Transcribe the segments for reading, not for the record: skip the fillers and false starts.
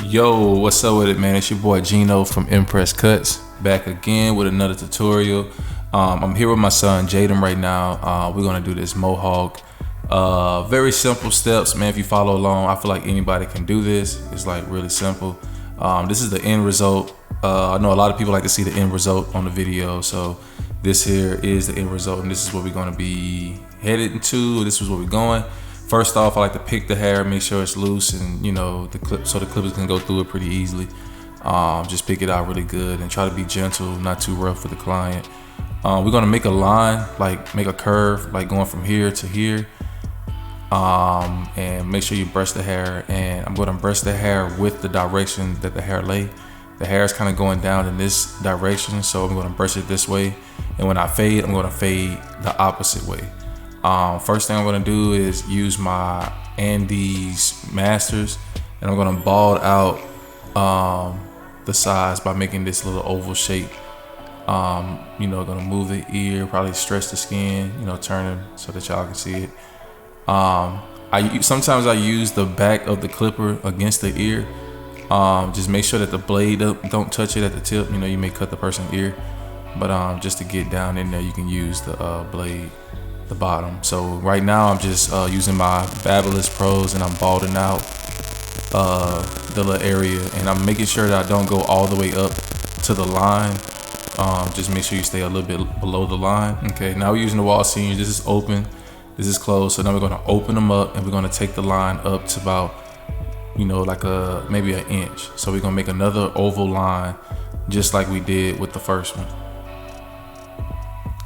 Yo, what's up with it, man? It's your boy Gino from Impress Cuts, back again with another tutorial. I'm here with my son Jaden right now. We're gonna do this Mohawk. Very simple steps, man. If you follow along, I feel like anybody can do this. It's like really simple. This is the end result. I know a lot of people like to see the end result on the video, so this here is the end result, and this is what we're gonna be headed into. This is where we're going. First off, I like to pick the hair, make sure it's loose, and the clip, so the clippers can go through it pretty easily. Just pick it out really good and try to be gentle, not too rough for the client. We're gonna make a line, like make a curve, like going from here to here. And make sure you brush the hair, and I'm gonna brush the hair with the direction that the hair lay. The hair is kind of going down in this direction, so I'm gonna brush it this way. And when I fade, I'm gonna fade the opposite way. First thing I'm gonna do is use my Andes Masters, and I'm gonna bald out the sides by making this little oval shape. Gonna move the ear, probably stretch the skin, turn it so that y'all can see it. Sometimes I use the back of the clipper against the ear. Just make sure that the blade don't touch it at the tip. You may cut the person's ear, but just to get down in there, you can use the blade, the bottom. So right now I'm just using my Fabulous Pros, and I'm balding out the little area, and I'm making sure that I don't go all the way up to the line. Just make sure you stay a little bit below the line. Okay, now we're using the wall seams. This is open, this is closed. So now we're gonna open them up, and we're gonna take the line up to about like maybe an inch. So we're gonna make another oval line just like we did with the first one.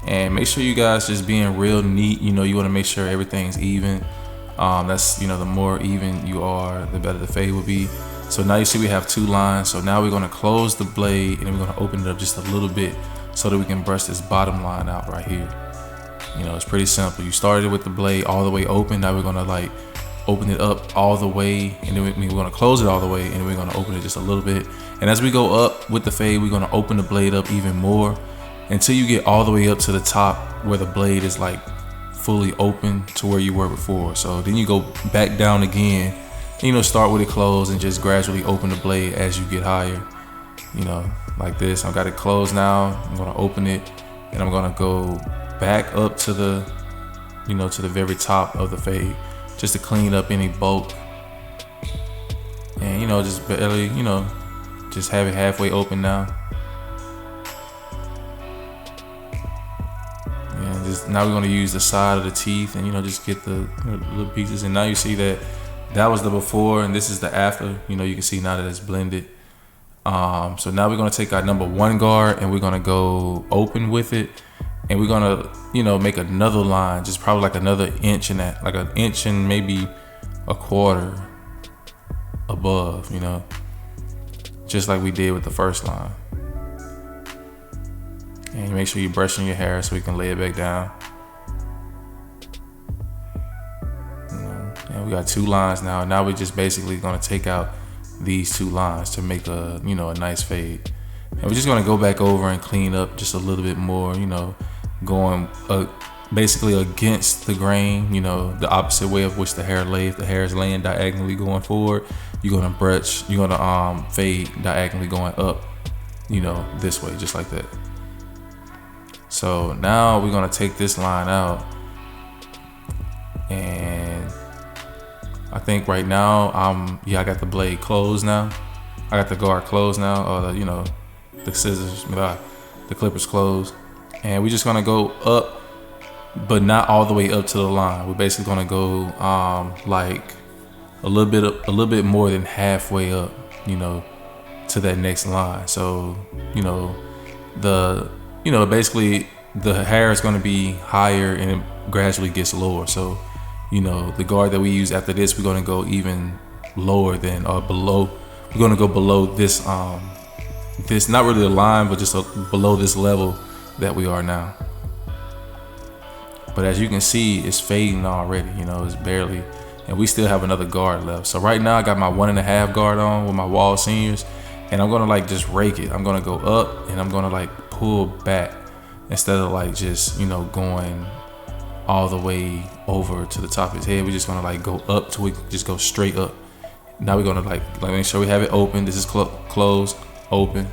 And make sure you guys just being real neat. You want to make sure everything's even. That's the more even you are, the better the fade will be. So now you see we have two lines. So now we're going to close the blade, and we're going to open it up just a little bit so that we can brush this bottom line out right here. It's pretty simple. You started with the blade all the way open. Now we're going to open it up all the way, and then we're going to close it all the way, and we're going to open it just a little bit. And as we go up with the fade, we're going to open the blade up even more until you get all the way up to the top where the blade is fully open to where you were before. So then you go back down again, and, start with it closed and just gradually open the blade as you get higher, like this. I've got it closed now. I'm going to open it, and I'm going to go back up to the to the very top of the fade, just to clean up any bulk, and just barely just have it halfway open now. And just now we're going to use the side of the teeth, and just get the little pieces. And now you see that was the before, and this is the after. You can see now that it's blended. So now we're going to take our number one guard, and we're going to go open with it, and we're going to make another line, just probably like another inch, and that, like an inch and maybe a quarter above, just like we did with the first line. And make sure you're brushing your hair so we can lay it back down. And we got two lines now. Now we're just basically gonna take out these two lines to make a a nice fade. And we're just gonna go back over and clean up just a little bit more, going basically against the grain, the opposite way of which the hair lays. If the hair is laying diagonally going forward, you're gonna fade diagonally going up, this way, just like that. So now we're gonna take this line out, and I think right now I got the blade closed now. I got the guard closed now, or the scissors, the clippers closed, and we're just gonna go up, but not all the way up to the line. We're basically gonna go like a little bit more than halfway up, to that next line. So basically the hair is going to be higher, and it gradually gets lower. So the guard that we use after this, we're going to go even lower than below. We're going to go below this this, not really a line, but just below this level that we are now. But as you can see, it's fading already. It's barely, and we still have another guard left. So right now I got my 1.5 guard on with my wall seniors, and I'm gonna just rake it. I'm gonna go up, and I'm gonna pull back instead of just going all the way over to the top of his head. We're just gonna go up till we just go straight up, Now we're gonna like make sure we have it open. This is closed, open.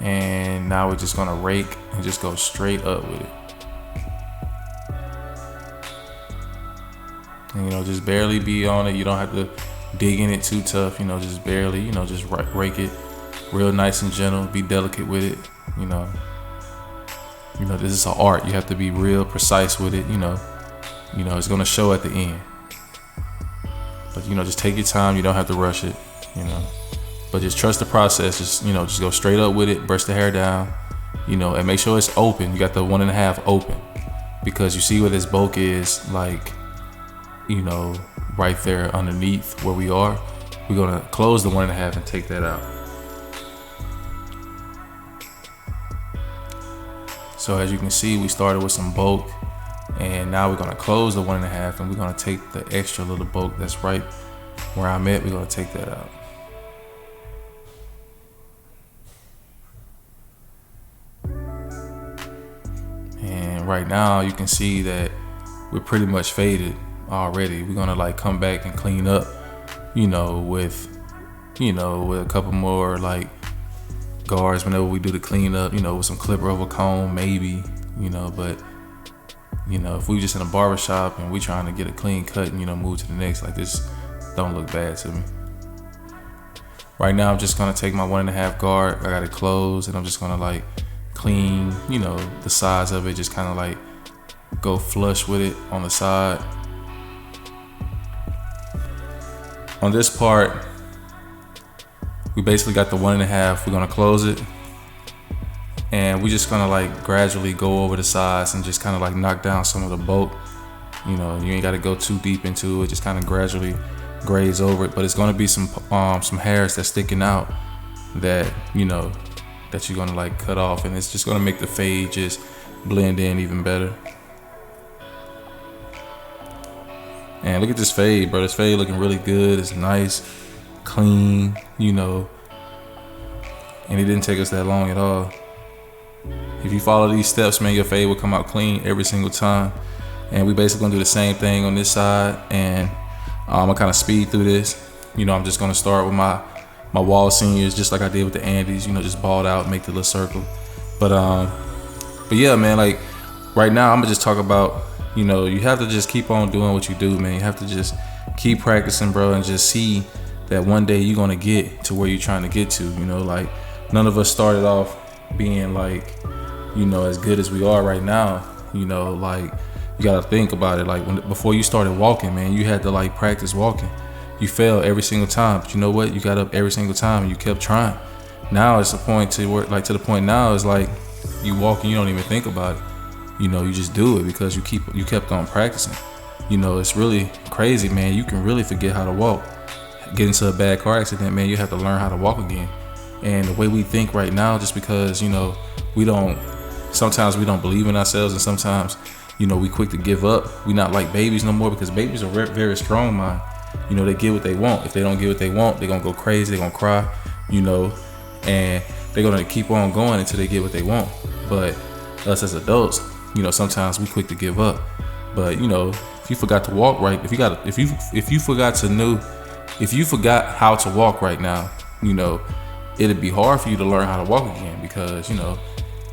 And now we're just gonna rake and just go straight up with it. And, you know, just barely be on it. You don't have to dig in it too tough, you know, just barely, you know, just rake it real nice and gentle, be delicate with it, you know. This is an art. You have to be real precise with it, you know, it's gonna show at the end. But, you know, just take your time. You don't have to rush it, you know. But just trust the process. Just, you know, just go straight up with it, brush the hair down, you know, and make sure it's open. You got the 1.5 open, because you see where this bulk is, like, you know, right there underneath where we are. We're gonna close the 1.5 and take that out. So as you can see, we started with some bulk, and now we're gonna close the 1.5, and we're gonna take the extra little bulk that's right where I'm at. We're gonna take that out. And right now you can see that we're pretty much faded already. We're gonna like come back and clean up, you know, with a couple more like guards whenever we do the cleanup, you know, with some clipper over comb maybe, you know. But, you know, if we just in a barber shop and we trying to get a clean cut and, you know, move to the next, like, this don't look bad to me. Right now I'm just gonna take my 1.5 guard, I got it closed, and I'm just gonna like clean, you know, the sides of it, just kind of like go flush with it on the side. On this part, we basically got the 1.5. We're gonna close it, and we're just gonna like gradually go over the sides and just kind of like knock down some of the bulk. You know, you ain't gotta go too deep into it. Just kind of gradually graze over it. But it's gonna be some hairs that's sticking out that, you know, that you're gonna like cut off, and it's just gonna make the fade just blend in even better. And look at this fade, bro. This fade looking really good. It's nice, clean, you know, and it didn't take us that long at all. If you follow these steps, man, your fade will come out clean every single time. And we basically gonna do the same thing on this side, and I'm gonna kind of speed through this. You know, I'm just gonna start with my wall seniors, just like I did with the Andes, you know, just balled out, make the little circle. But yeah, man, like right now I'm gonna just talk about, you know, you have to just keep on doing what you do, man. You have to just keep practicing, bro, and just see that one day you're gonna get to where you're trying to get to. You know, like none of us started off being like, you know, as good as we are right now. You know, like you gotta think about it. Like before you started walking, man, you had to like practice walking. You failed every single time, but you know what? You got up every single time and you kept trying. Now it's a point to where, like, to the point now is like you walk and you don't even think about it. You know, you just do it because you kept on practicing. You know, it's really crazy, man. You can really forget how to walk. Get into a bad car accident, man, you have to learn how to walk again. And the way we think right now, just because, you know, sometimes we don't believe in ourselves, and sometimes, you know, we quick to give up. We not like babies no more, because babies are very strong mind. You know, they get what they want. If they don't get what they want, they're gonna go crazy, they're gonna cry, you know, and they're gonna keep on going until they get what they want. But us as adults, you know, sometimes we quick to give up. But, you know, if you forgot to walk right, if you forgot how to walk right now, you know, it'd be hard for you to learn how to walk again, because, you know,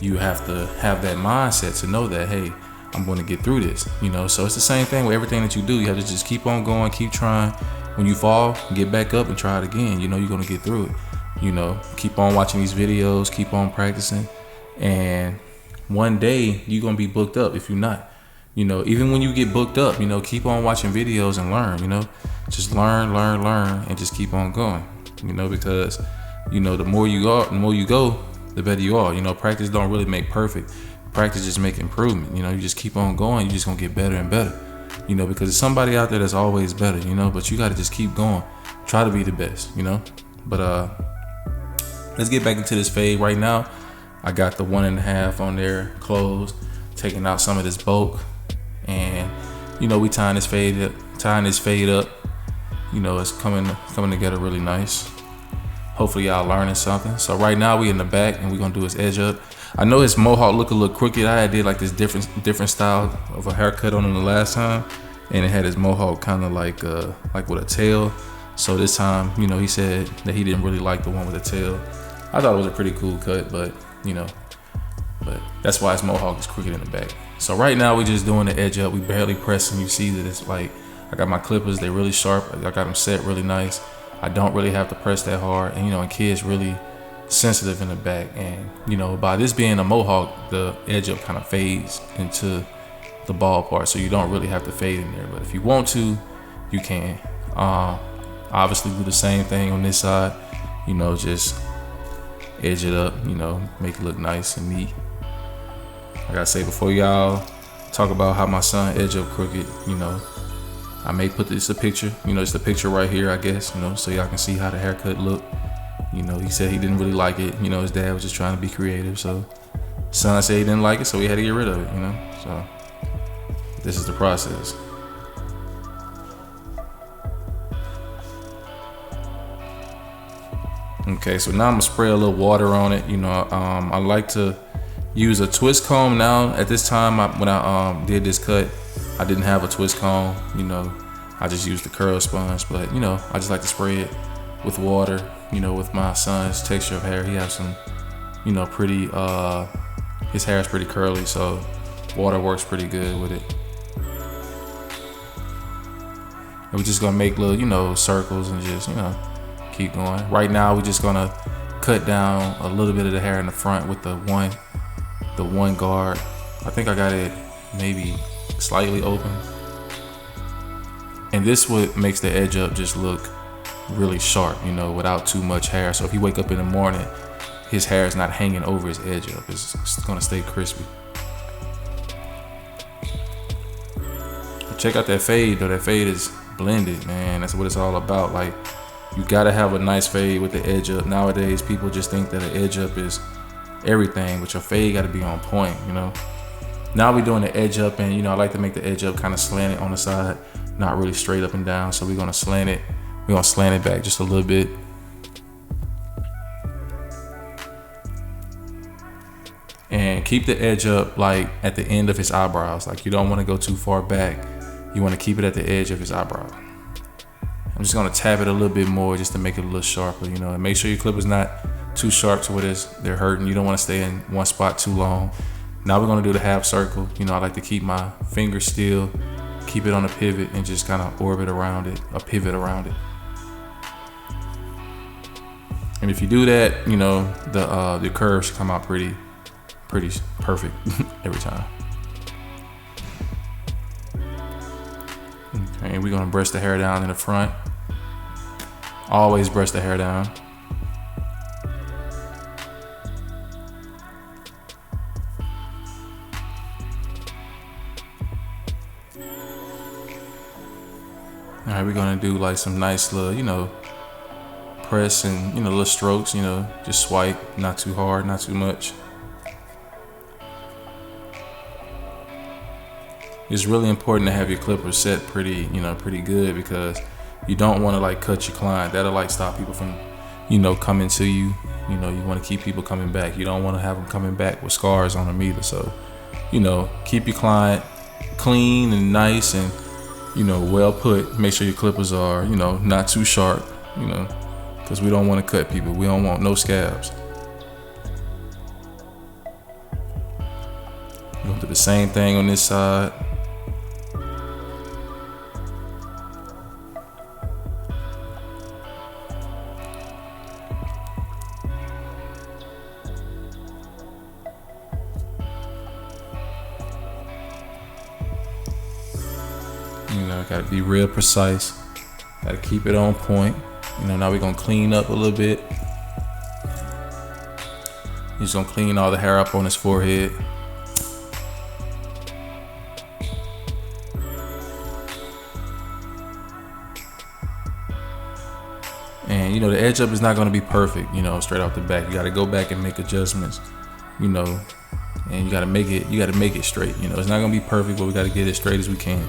you have to have that mindset to know that, hey, I'm going to get through this, you know. So it's the same thing with everything that you do. You have to just keep on going, keep trying. When you fall, get back up and try it again. You know, you're going to get through it. You know, keep on watching these videos, keep on practicing, and one day you're going to be booked up if you're not. You know, even when you get booked up, you know, keep on watching videos and learn, you know. Just learn, and just keep on going, you know, because, you know, the more you go, the better you are. You know, practice don't really make perfect. Practice just make improvement. You know, you just keep on going, you're just gonna get better and better. You know, because there's somebody out there that's always better, you know, but you gotta just keep going. Try to be the best, you know. But let's get back into this fade. Right now, I got the 1.5 on there closed, taking out some of this bulk, and, you know, we tying this fade up. You know, it's coming together really nice. Hopefully y'all learning something. So right now we in the back, and we're gonna do his edge up. I know his mohawk look a little crooked. I did like this different style of a haircut on him the last time, and it had his mohawk kind of like with a tail. So this time, you know, he said that he didn't really like the one with the tail. I thought it was a pretty cool cut, but you know, but that's why his mohawk is crooked in the back. So right now we just doing the edge up. We barely pressing. You see that it's like, I got my clippers, they're really sharp. I got them set really nice. I don't really have to press that hard. And you know, and kids really sensitive in the back. And you know, by this being a mohawk, the edge up kind of fades into the ball part. So you don't really have to fade in there. But if you want to, you can. Obviously do the same thing on this side. You know, just edge it up, you know, make it look nice and neat. I gotta say, before y'all talk about how my son edge up crooked, you know, I may put this a picture, you know, it's the picture right here, I guess, you know, so y'all can see how the haircut looked. You know, he said he didn't really like it. You know, his dad was just trying to be creative. So son said he didn't like it, so he had to get rid of it, you know. So this is the process. Okay, so now I'm gonna spray a little water on it. You know, I like to use a twist comb now. At this time, when I did this cut, I didn't have a twist comb. You know, I just used the curl sponge. But you know, I just like to spray it with water. You know, with my son's texture of hair, he has some, you know, pretty. His hair is pretty curly, so water works pretty good with it. And we're just gonna make little, you know, circles and just, you know, keep going. Right now, we're just gonna cut down a little bit of the hair in the front with the one guard. I think I got it maybe slightly open. And this what makes the edge up just look really sharp, you know, without too much hair. So if you wake up in the morning, his hair is not hanging over his edge up. It's gonna stay crispy. But check out that fade though. That fade is blended, man. That's what it's all about. Like, you gotta have a nice fade with the edge up. Nowadays, people just think that an edge up is everything, but your fade gotta be on point, you know. Now we're doing the edge up, and you know, I like to make the edge up kind of slanted on the side, not really straight up and down. So we're gonna slant it. We're gonna slant it back just a little bit. And keep the edge up like at the end of his eyebrows. Like, you don't wanna go too far back. You wanna keep it at the edge of his eyebrow. I'm just gonna tap it a little bit more just to make it a little sharper, you know, and make sure your clipper's not too sharp to where they're hurting. You don't wanna stay in one spot too long. Now we're gonna do the half circle. You know, I like to keep my finger still, keep it on a pivot, and just kind of orbit around it, a pivot around it. And if you do that, you know, the curves come out pretty perfect every time. Okay, and we're gonna brush the hair down in the front. Always brush the hair down. All right, we're gonna do like some nice little, you know, press and, you know, little strokes, you know, just swipe, not too hard, not too much. It's really important to have your clippers set pretty, you know, pretty good, because you don't want to like cut your client. That'll like stop people from, you know, coming to you. You know, you want to keep people coming back. You don't want to have them coming back with scars on them either. So, you know, keep your client clean and nice and, you know, well put. Make sure your clippers are, you know, not too sharp, you know, because we don't want to cut people. We don't want no scabs. We're gonna do the same thing on this side. You know, gotta be real precise. Gotta keep it on point. You know, now we're gonna clean up a little bit. He's gonna clean all the hair up on his forehead. And you know, the edge up is not gonna be perfect, you know, straight off the back. You gotta go back and make adjustments, you know, and you gotta make it straight. You know, it's not gonna be perfect, but we gotta get it straight as we can.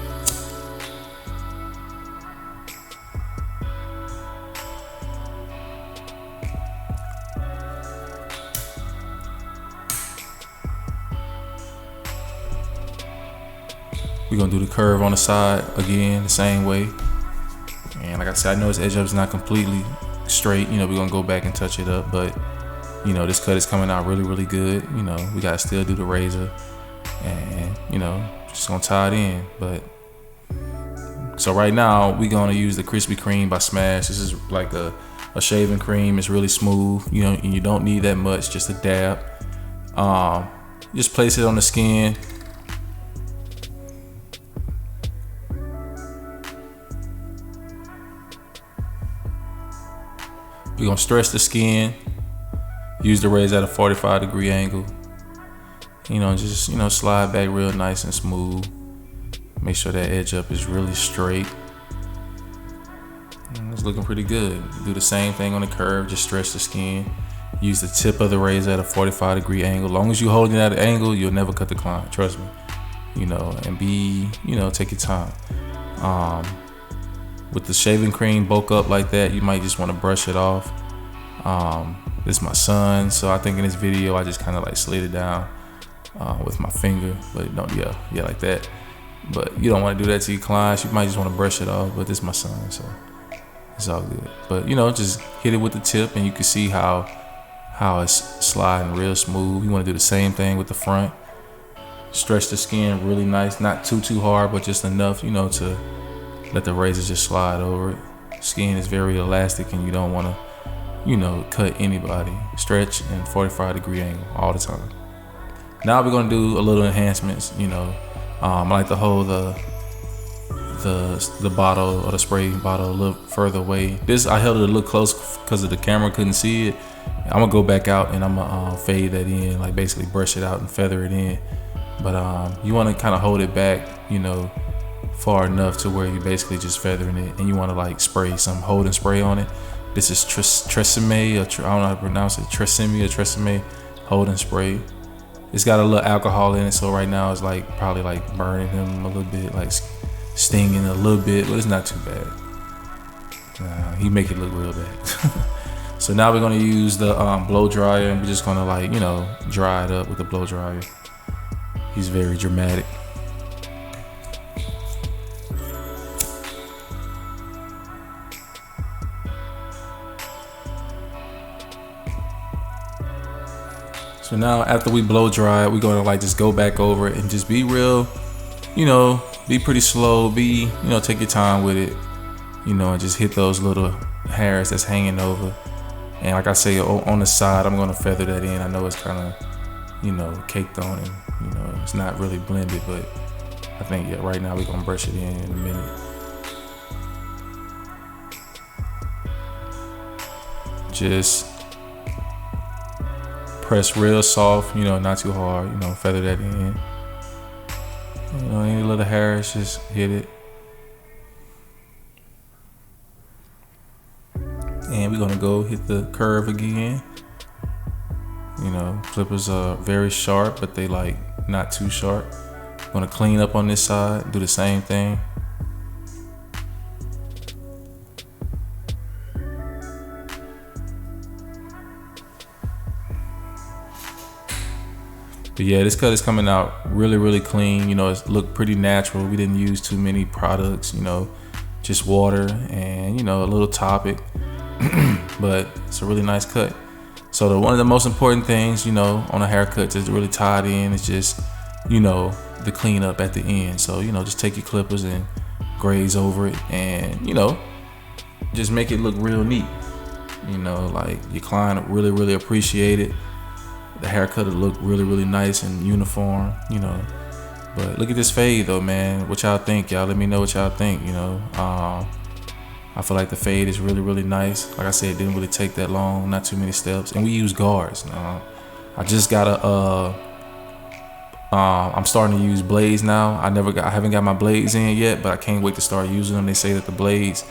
We're gonna do the curve on the side again, the same way. And like I said, I know this edge up is not completely straight. We're gonna go back and touch it up, but this cut is coming out really, really good. We gotta still do the razor, and just gonna tie it in. But so right now we're gonna use the Krispy Kreme by Smash. This is like a shaving cream. It's really smooth, and you don't need that much, just a dab. Just place it on the skin. We're gonna stretch the skin. Use the razor at a 45-degree angle. Just slide back real nice and smooth. Make sure that edge up is really straight. And it's looking pretty good. Do the same thing on the curve. Just stretch the skin. Use the tip of the razor at a 45-degree angle. As long as you hold it at an angle, you'll never cut the client. Trust me. And take your time. With the shaving cream bulk up like that, you might just want to brush it off. This is my son, so I think in this video I just kind of like slid it down with my finger, but no, yeah, like that. But you don't want to do that to your clients. You might just want to brush it off. But this is my son, so it's all good. But just hit it with the tip, and you can see how it's sliding real smooth. You want to do the same thing with the front. Stretch the skin really nice, not too hard, but just enough, to let the razor just slide over it. Skin is very elastic, and you don't want to cut anybody. Stretch and 45-degree angle all the time. Now we're gonna do a little enhancements. I like to hold the bottle or the spray bottle a little further away. This I held it a little close because of the camera couldn't see it. I'm gonna go back out and I'm gonna fade that in, like basically brush it out and feather it in. But you want to kind of hold it back, far enough to where you're basically just feathering it, and you want to like spray some hold and spray on it. This is Tresemme, I don't know how to pronounce it, Tresemme hold and spray. It's got a little alcohol in it, so right now it's like probably like burning him a little bit, like stinging a little bit, but it's not too bad. He make it look real bad. So now we're gonna use the blow dryer, and we're just gonna like dry it up with the blow dryer. He's very dramatic. So now after we blow dry it, we're gonna like just go back over it and just be real, be pretty slow, take your time with it, and just hit those little hairs that's hanging over. And like I say, on the side, I'm gonna feather that in. I know it's kind of, caked on, and it's not really blended, but I think right now we're gonna brush it in a minute. Just press real soft, not too hard, feather that in. Any little hairs, just hit it. And we're gonna go hit the curve again. Clippers are very sharp, but they like not too sharp. Gonna clean up on this side, do the same thing. But yeah, this cut is coming out really, really clean. It's looked pretty natural. We didn't use too many products, just water and, a little topic. But it's a really nice cut. So one of the most important things, on a haircut to really tie it in is just, the cleanup at the end. So, just take your clippers and graze over it and, just make it look real neat. Like your client really, really appreciate it. The haircut will look really, really nice and uniform, But look at this fade though, man. What y'all think, y'all? Let me know what y'all think, I feel like the fade is really, really nice. Like I said, it didn't really take that long, not too many steps. And we use guards. I just got I'm starting to use blades now. I haven't got my blades in yet, but I can't wait to start using them. They say that the blades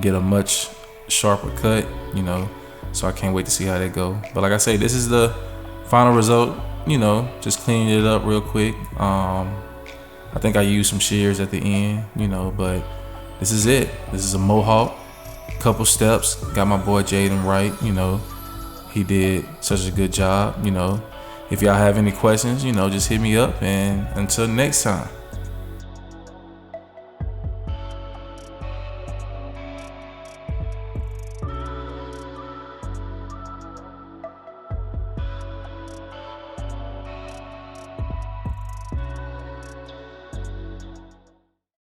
get a much sharper cut, so I can't wait to see how they go. But like I say, this is the final result, just cleaning it up real quick. I think I used some shears at the end, but this is it. This is a Mohawk, couple steps. Got my boy Jaden right, he did such a good job, If y'all have any questions, just hit me up, and until next time.